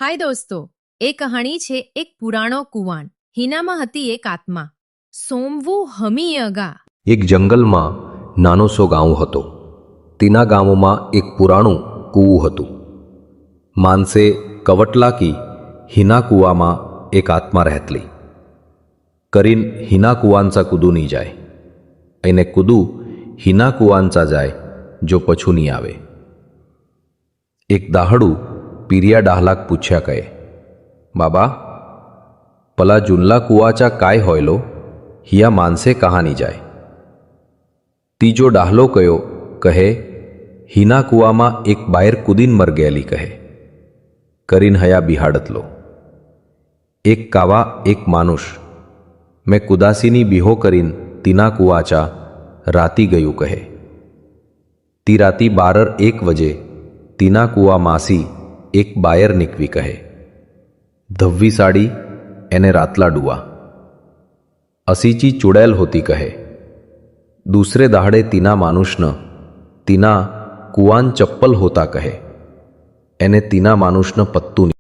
હાય દોસ્તો, એ કહાણી છે એક પુરાણો કુવાન. હિનામાં હતી એક આત્મા. સોમવું હમી અગા. એક જંગલમાં નાનો સો ગાંવ હતો. તેના ગામમાં એક પુરાણું કૂવું હતું. માનસે કવટલાકી હિના કૂવામાં એક આત્મા રહેતલી. કરીન હિના કૂવાંचा કૂદું નહીં જાય અને કૂદું હિના કૂવાંचा જાય જો પછું નહીં આવે. એક દાહડું પીરિયા ડાહલાક પૂછ્યા કહે, બાબા, પલા જુનલા કૂવાચા કાય હોયલો હિયા માનસે કહાની જાય. ત્રીજો ડાહલો કયો કહે, હિના કૂવામાં એક બાયર કૂદીન મર ગયેલી કહે. કરીન હયા બિહાડતલો. એક કાવા એક માનુષ મેં કુદાસીની બિહો કરીન તીના કૂવાચા રાતી ગયું કહે. તી રાતી 12-1 વજે તીના કૂવા માસી એક બાયર નીકવી કહે. ધવ્વી સાડી એને રાતલા ડુઆ અસીચી ચુડેલ હોતી કહે. दूसरे दाहड़े तीना मानुषन तीना कुआन चप्पल होता कहे. एने तीना मानुषन पत्तू